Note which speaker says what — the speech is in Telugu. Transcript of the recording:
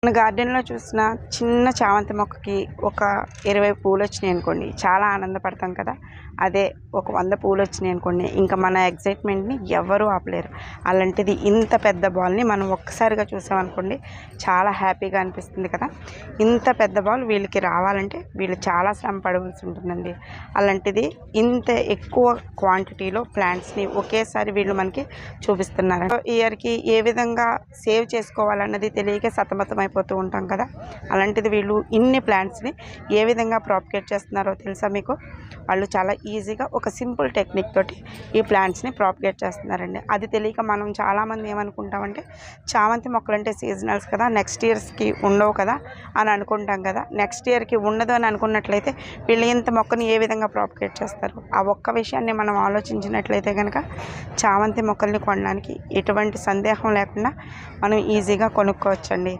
Speaker 1: మన గార్డెన్లో చూసిన చిన్న చామంతి మొక్కకి ఒక 20 పూలు వచ్చినాయి అనుకోండి, చాలా ఆనందపడతాం కదా. అదే ఒక 100 పూలు వచ్చినాయి అనుకోండి, ఇంకా మన ఎగ్జైట్మెంట్ని ఎవరూ ఆపలేరు. అలాంటిది ఇంత పెద్ద బాల్ని మనం ఒక్కసారిగా చూసామనుకోండి, చాలా హ్యాపీగా అనిపిస్తుంది కదా. ఇంత పెద్ద బాల్ వీళ్ళకి రావాలంటే వీళ్ళు చాలా శ్రమ పడవలసి ఉంటుందండి. అలాంటిది ఇంత ఎక్కువ క్వాంటిటీలో ప్లాంట్స్ని ఒకేసారి వీళ్ళు మనకి చూపిస్తున్నారు. ఇయర్కి ఏ విధంగా సేవ్ చేసుకోవాలన్నది తెలియక సతమతం అయిపోతూ ఉంటాం కదా. అలాంటిది వీళ్ళు ఇన్ని ప్లాంట్స్ని ఏ విధంగా ప్రాపగేట్ చేస్తున్నారో తెలుసా మీకు? వాళ్ళు చాలా ఈజీగా ఒక సింపుల్ టెక్నిక్ తోటి ఈ ప్లాంట్స్ని ప్రాపగేట్ చేస్తున్నారండి. అది తెలియక మనం చాలామంది ఏమనుకుంటామంటే, చామంతి మొక్కలు అంటే సీజనల్స్ కదా, నెక్స్ట్ ఇయర్స్కి ఉండవు కదా అని అనుకుంటాం కదా. నెక్స్ట్ ఇయర్కి ఉండదు అని అనుకున్నట్లయితే వీళ్ళు ఇంత మొక్కని ఏ విధంగా ప్రాపగేట్ చేస్తారు? ఆ ఒక్క విషయాన్ని మనం ఆలోచించినట్లయితే కనుక చామంతి మొక్కల్ని కొనడానికి ఎటువంటి సందేహం లేకుండా మనం ఈజీగా కొనుక్కోవచ్చండి.